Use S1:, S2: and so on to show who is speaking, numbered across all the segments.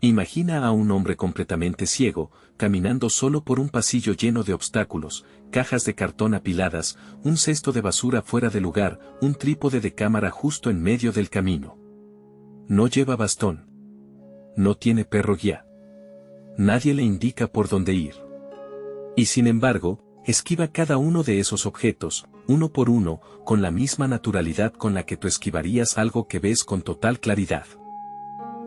S1: Imagina a un hombre completamente ciego, caminando solo por un pasillo lleno de obstáculos, cajas de cartón apiladas, un cesto de basura fuera de lugar, un trípode de cámara justo en medio del camino. No lleva bastón. No tiene perro guía. Nadie le indica por dónde ir. Y sin embargo, esquiva cada uno de esos objetos, uno por uno, con la misma naturalidad con la que tú esquivarías algo que ves con total claridad.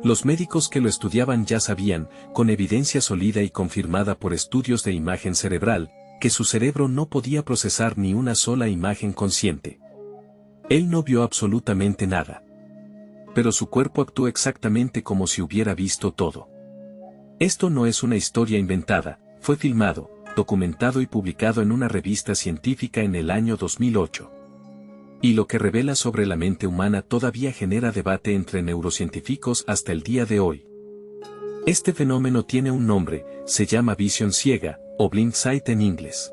S1: Los médicos que lo estudiaban ya sabían, con evidencia sólida y confirmada por estudios de imagen cerebral, que su cerebro no podía procesar ni una sola imagen consciente. Él no vio absolutamente nada. Pero su cuerpo actuó exactamente como si hubiera visto todo. Esto no es una historia inventada, fue filmado, documentado y publicado en una revista científica en el año 2008. Y lo que revela sobre la mente humana todavía genera debate entre neurocientíficos hasta el día de hoy. Este fenómeno tiene un nombre, se llama visión ciega, o blind sight en inglés.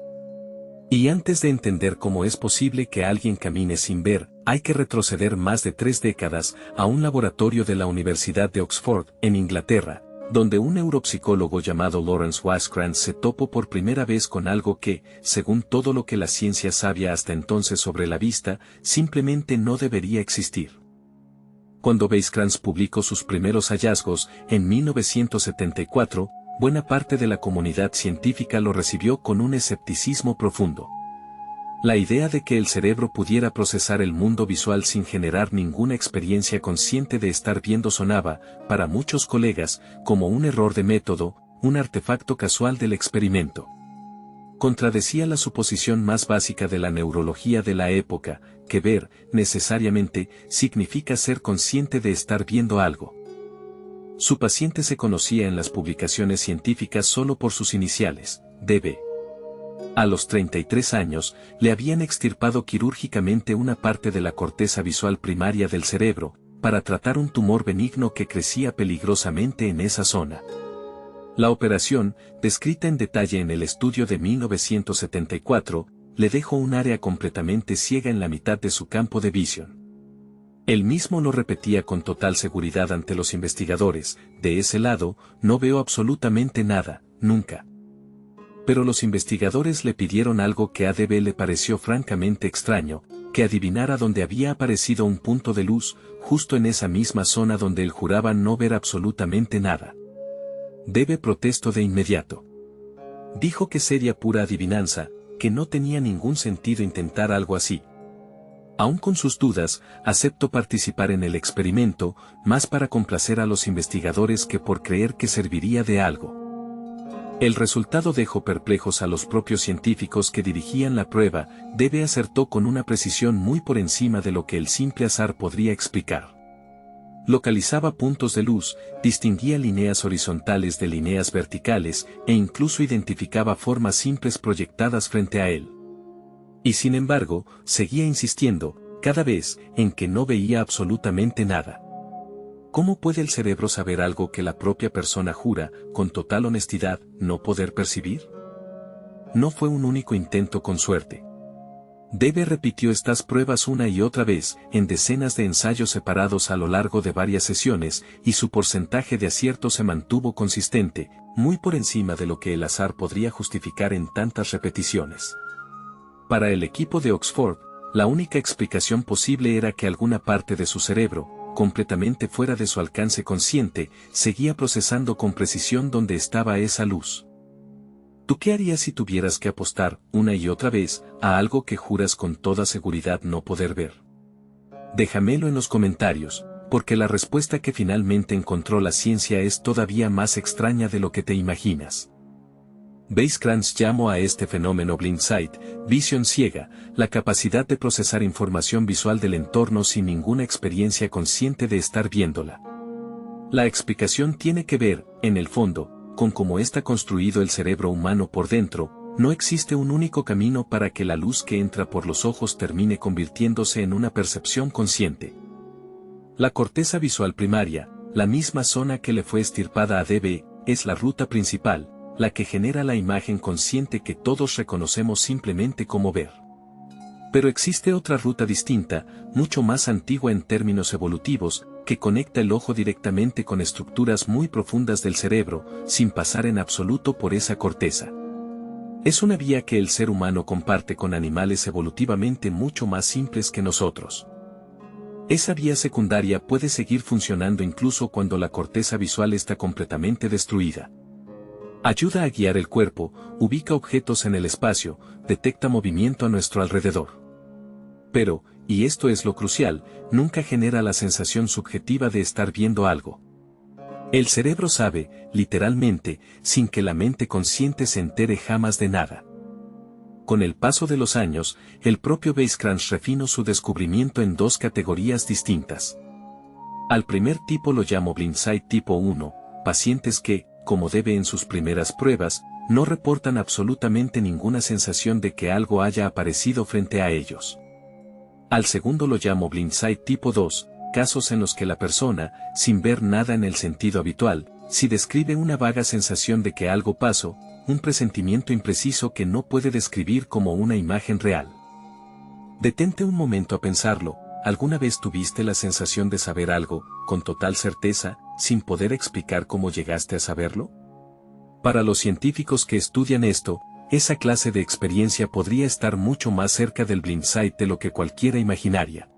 S1: Y antes de entender cómo es posible que alguien camine sin ver, hay que retroceder más de 3 décadas a un laboratorio de la Universidad de Oxford, en Inglaterra, donde un neuropsicólogo llamado Lawrence Waskrantz se topó por primera vez con algo que, según todo lo que la ciencia sabía hasta entonces sobre la vista, simplemente no debería existir. Cuando Waskrantz publicó sus primeros hallazgos, en 1974, buena parte de la comunidad científica lo recibió con un escepticismo profundo. La idea de que el cerebro pudiera procesar el mundo visual sin generar ninguna experiencia consciente de estar viendo sonaba, para muchos colegas, como un error de método, un artefacto casual del experimento. Contradecía la suposición más básica de la neurología de la época, que ver, necesariamente, significa ser consciente de estar viendo algo. Su paciente se conocía en las publicaciones científicas solo por sus iniciales, DB. A los 33 años, le habían extirpado quirúrgicamente una parte de la corteza visual primaria del cerebro, para tratar un tumor benigno que crecía peligrosamente en esa zona. La operación, descrita en detalle en el estudio de 1974, le dejó un área completamente ciega en la mitad de su campo de visión. Él mismo lo repetía con total seguridad ante los investigadores: de ese lado, no veo absolutamente nada, nunca. Pero los investigadores le pidieron algo que a DB le pareció francamente extraño, que adivinara dónde había aparecido un punto de luz, justo en esa misma zona donde él juraba no ver absolutamente nada. DB protestó de inmediato. Dijo que sería pura adivinanza, que no tenía ningún sentido intentar algo así. Aún con sus dudas, aceptó participar en el experimento, más para complacer a los investigadores que por creer que serviría de algo. El resultado dejó perplejos a los propios científicos que dirigían la prueba. DB acertó con una precisión muy por encima de lo que el simple azar podría explicar. Localizaba puntos de luz, distinguía líneas horizontales de líneas verticales, e incluso identificaba formas simples proyectadas frente a él. Y sin embargo, seguía insistiendo, cada vez, en que no veía absolutamente nada. ¿Cómo puede el cerebro saber algo que la propia persona jura, con total honestidad, no poder percibir? No fue un único intento con suerte. DB repitió estas pruebas una y otra vez, en decenas de ensayos separados a lo largo de varias sesiones, y su porcentaje de acierto se mantuvo consistente, muy por encima de lo que el azar podría justificar en tantas repeticiones. Para el equipo de Oxford, la única explicación posible era que alguna parte de su cerebro, completamente fuera de su alcance consciente, seguía procesando con precisión dónde estaba esa luz. ¿Tú qué harías si tuvieras que apostar, una y otra vez, a algo que juras con toda seguridad no poder ver? Déjamelo en los comentarios, porque la respuesta que finalmente encontró la ciencia es todavía más extraña de lo que te imaginas. Waskrantz llamó a este fenómeno blind sight, visión ciega, la capacidad de procesar información visual del entorno sin ninguna experiencia consciente de estar viéndola. La explicación tiene que ver, en el fondo, con cómo está construido el cerebro humano por dentro. No existe un único camino para que la luz que entra por los ojos termine convirtiéndose en una percepción consciente. La corteza visual primaria, la misma zona que le fue extirpada a DB, es la ruta principal, la que genera la imagen consciente que todos reconocemos simplemente como ver. Pero existe otra ruta distinta, mucho más antigua en términos evolutivos, que conecta el ojo directamente con estructuras muy profundas del cerebro, sin pasar en absoluto por esa corteza. Es una vía que el ser humano comparte con animales evolutivamente mucho más simples que nosotros. Esa vía secundaria puede seguir funcionando incluso cuando la corteza visual está completamente destruida. Ayuda a guiar el cuerpo, ubica objetos en el espacio, detecta movimiento a nuestro alrededor. Pero, y esto es lo crucial, nunca genera la sensación subjetiva de estar viendo algo. El cerebro sabe, literalmente, sin que la mente consciente se entere jamás de nada. Con el paso de los años, el propio Weisskranz refinó su descubrimiento en dos categorías distintas. Al primer tipo lo llamó Blindsight tipo 1, pacientes que, como debe en sus primeras pruebas, no reportan absolutamente ninguna sensación de que algo haya aparecido frente a ellos. Al segundo lo llamó Blindsight tipo 2, casos en los que la persona, sin ver nada en el sentido habitual, sí describe una vaga sensación de que algo pasó, un presentimiento impreciso que no puede describir como una imagen real. Detente un momento a pensarlo, ¿alguna vez tuviste la sensación de saber algo, con total certeza, sin poder explicar cómo llegaste a saberlo? Para los científicos que estudian esto, esa clase de experiencia podría estar mucho más cerca del blindsight de lo que cualquiera imaginaria.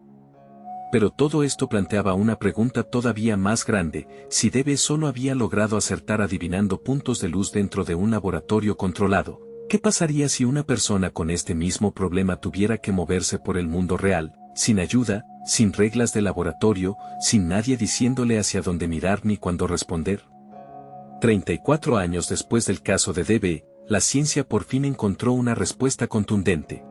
S1: Pero todo esto planteaba una pregunta todavía más grande: si Debe solo había logrado acertar adivinando puntos de luz dentro de un laboratorio controlado, ¿qué pasaría si una persona con este mismo problema tuviera que moverse por el mundo real, sin ayuda, sin reglas de laboratorio, sin nadie diciéndole hacia dónde mirar ni cuándo responder? 34 años después del caso de DB, la ciencia por fin encontró una respuesta contundente.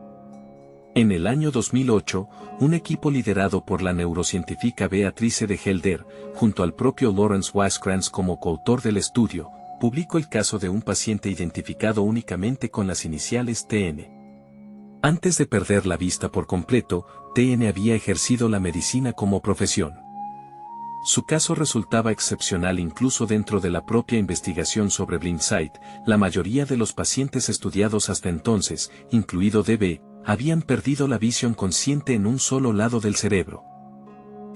S1: En el año 2008, un equipo liderado por la neurocientífica Beatrice de Helder, junto al propio Lawrence Weisskranz como coautor del estudio, publicó el caso de un paciente identificado únicamente con las iniciales TN. Antes de perder la vista por completo, TN había ejercido la medicina como profesión. Su caso resultaba excepcional incluso dentro de la propia investigación sobre blindsight. La mayoría de los pacientes estudiados hasta entonces, incluido DB, habían perdido la visión consciente en un solo lado del cerebro.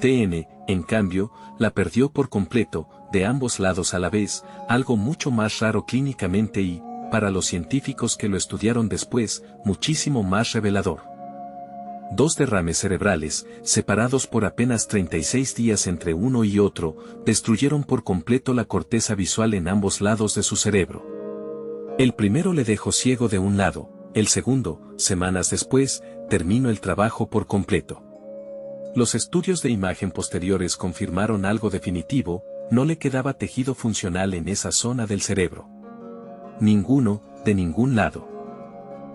S1: TN, en cambio, la perdió por completo, de ambos lados a la vez, algo mucho más raro clínicamente y, para los científicos que lo estudiaron después, muchísimo más revelador. Dos derrames cerebrales, separados por apenas 36 días entre uno y otro, destruyeron por completo la corteza visual en ambos lados de su cerebro. El primero le dejó ciego de un lado, el segundo, semanas después, terminó el trabajo por completo. Los estudios de imagen posteriores confirmaron algo definitivo: no le quedaba tejido funcional en esa zona del cerebro. Ninguno, de ningún lado.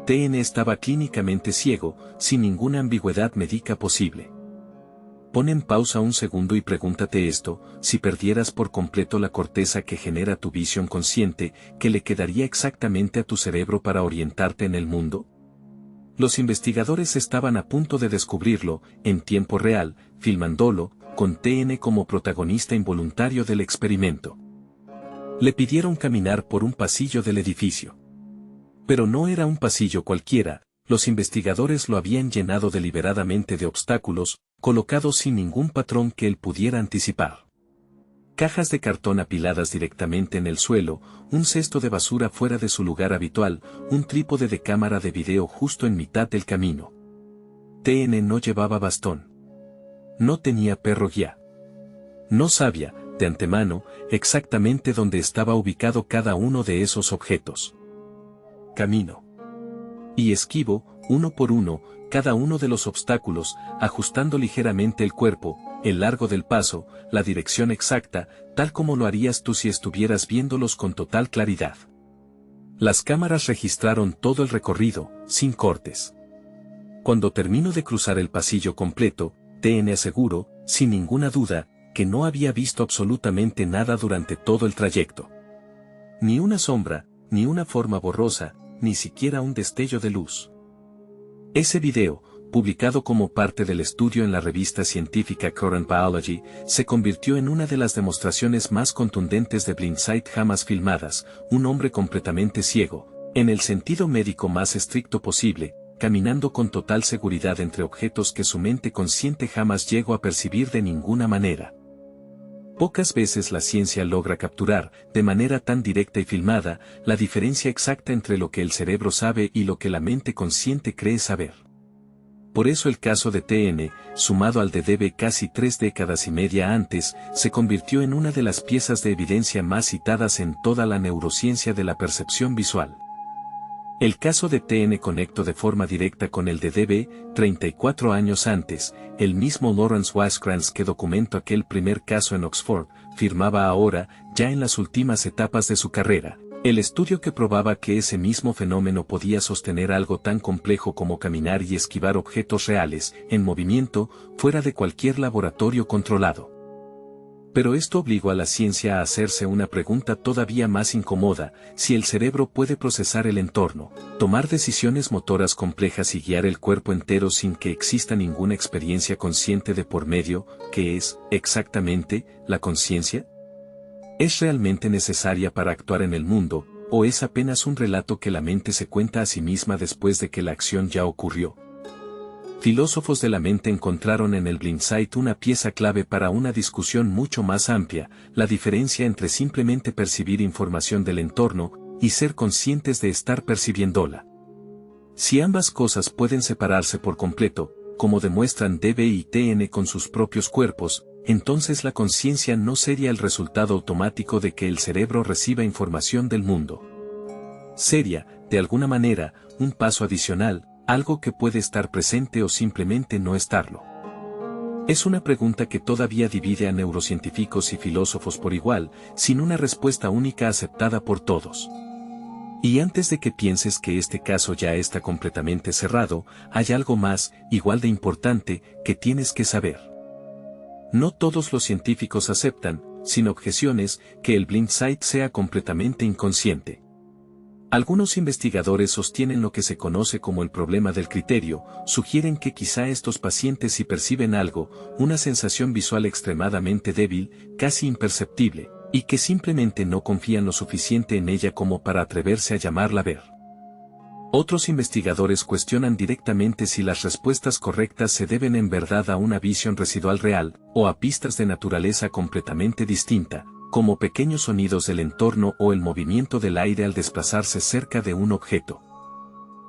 S1: TN estaba clínicamente ciego, sin ninguna ambigüedad médica posible. Pon en pausa un segundo y pregúntate esto: si perdieras por completo la corteza que genera tu visión consciente, ¿qué le quedaría exactamente a tu cerebro para orientarte en el mundo? Los investigadores estaban a punto de descubrirlo, en tiempo real, filmándolo, con TN como protagonista involuntario del experimento. Le pidieron caminar por un pasillo del edificio. Pero no era un pasillo cualquiera, los investigadores lo habían llenado deliberadamente de obstáculos, colocados sin ningún patrón que él pudiera anticipar. Cajas de cartón apiladas directamente en el suelo, un cesto de basura fuera de su lugar habitual, un trípode de cámara de video justo en mitad del camino. TN no llevaba bastón. No tenía perro guía. No sabía, de antemano, exactamente dónde estaba ubicado cada uno de esos objetos. Camino. Y esquivo, uno por uno, cada uno de los obstáculos, ajustando ligeramente el cuerpo, el largo del paso, la dirección exacta, tal como lo harías tú si estuvieras viéndolos con total claridad. Las cámaras registraron todo el recorrido, sin cortes. Cuando terminó de cruzar el pasillo completo, TN aseguró, sin ninguna duda, que no había visto absolutamente nada durante todo el trayecto. Ni una sombra, ni una forma borrosa, ni siquiera un destello de luz. Ese video, publicado como parte del estudio en la revista científica Current Biology, se convirtió en una de las demostraciones más contundentes de blindsight jamás filmadas: un hombre completamente ciego, en el sentido médico más estricto posible, caminando con total seguridad entre objetos que su mente consciente jamás llegó a percibir de ninguna manera. Pocas veces la ciencia logra capturar, de manera tan directa y filmada, la diferencia exacta entre lo que el cerebro sabe y lo que la mente consciente cree saber. Por eso el caso de TN, sumado al de DB casi 3 décadas y media antes, se convirtió en una de las piezas de evidencia más citadas en toda la neurociencia de la percepción visual. El caso de TN conectó de forma directa con el de DB, 34 años antes. El mismo Lawrence Waskrans que documentó aquel primer caso en Oxford, firmaba ahora, ya en las últimas etapas de su carrera, el estudio que probaba que ese mismo fenómeno podía sostener algo tan complejo como caminar y esquivar objetos reales, en movimiento, fuera de cualquier laboratorio controlado. Pero esto obligó a la ciencia a hacerse una pregunta todavía más incómoda: si el cerebro puede procesar el entorno, tomar decisiones motoras complejas y guiar el cuerpo entero sin que exista ninguna experiencia consciente de por medio, ¿qué es, exactamente, la conciencia? ¿Es realmente necesaria para actuar en el mundo, o es apenas un relato que la mente se cuenta a sí misma después de que la acción ya ocurrió? Filósofos de la mente encontraron en el Blindsight una pieza clave para una discusión mucho más amplia: la diferencia entre simplemente percibir información del entorno y ser conscientes de estar percibiéndola. Si ambas cosas pueden separarse por completo, como demuestran DB y TN con sus propios cuerpos, entonces la conciencia no sería el resultado automático de que el cerebro reciba información del mundo. Sería, de alguna manera, un paso adicional, algo que puede estar presente o simplemente no estarlo. Es una pregunta que todavía divide a neurocientíficos y filósofos por igual, sin una respuesta única aceptada por todos. Y antes de que pienses que este caso ya está completamente cerrado, hay algo más, igual de importante, que tienes que saber. No todos los científicos aceptan, sin objeciones, que el Blindsight sea completamente inconsciente. Algunos investigadores sostienen lo que se conoce como el problema del criterio, sugieren que quizá estos pacientes sí perciben algo, una sensación visual extremadamente débil, casi imperceptible, y que simplemente no confían lo suficiente en ella como para atreverse a llamarla ver. Otros investigadores cuestionan directamente si las respuestas correctas se deben en verdad a una visión residual real, o a pistas de naturaleza completamente distinta, como pequeños sonidos del entorno o el movimiento del aire al desplazarse cerca de un objeto.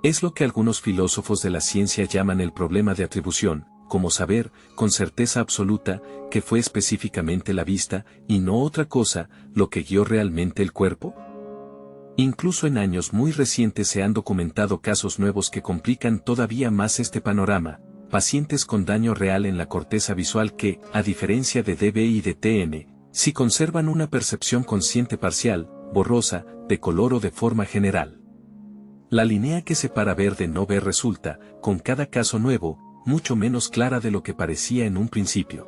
S1: Es lo que algunos filósofos de la ciencia llaman el problema de atribución, como saber, con certeza absoluta, que fue específicamente la vista, y no otra cosa, lo que guió realmente el cuerpo. Incluso en años muy recientes se han documentado casos nuevos que complican todavía más este panorama: pacientes con daño real en la corteza visual que, a diferencia de DB y de TN, si conservan una percepción consciente parcial, borrosa, de color o de forma general. La línea que separa ver de no ver resulta, con cada caso nuevo, mucho menos clara de lo que parecía en un principio.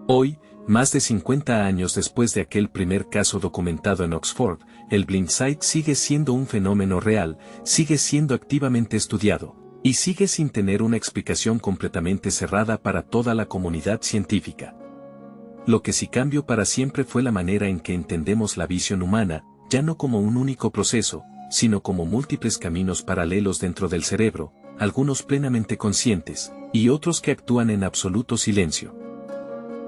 S1: Hoy, más de 50 años después de aquel primer caso documentado en Oxford, el Blindsight sigue siendo un fenómeno real, sigue siendo activamente estudiado, y sigue sin tener una explicación completamente cerrada para toda la comunidad científica. Lo que sí cambió para siempre fue la manera en que entendemos la visión humana, ya no como un único proceso, sino como múltiples caminos paralelos dentro del cerebro, algunos plenamente conscientes, y otros que actúan en absoluto silencio.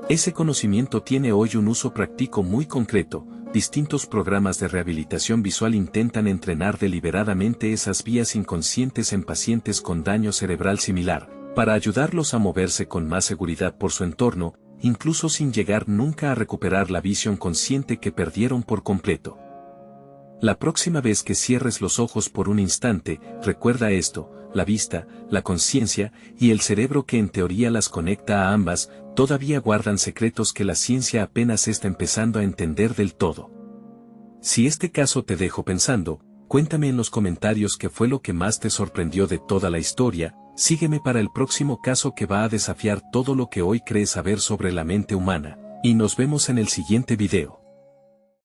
S1: Ese conocimiento tiene hoy un uso práctico muy concreto. Distintos programas de rehabilitación visual intentan entrenar deliberadamente esas vías inconscientes en pacientes con daño cerebral similar, para ayudarlos a moverse con más seguridad por su entorno, incluso sin llegar nunca a recuperar la visión consciente que perdieron por completo. La próxima vez que cierres los ojos por un instante, recuerda esto: la vista, la conciencia y el cerebro que en teoría las conecta a ambas, todavía guardan secretos que la ciencia apenas está empezando a entender del todo. Si este caso te dejó pensando, cuéntame en los comentarios qué fue lo que más te sorprendió de toda la historia. Sígueme para el próximo caso que va a desafiar todo lo que hoy crees saber sobre la mente humana, y nos vemos en el siguiente video.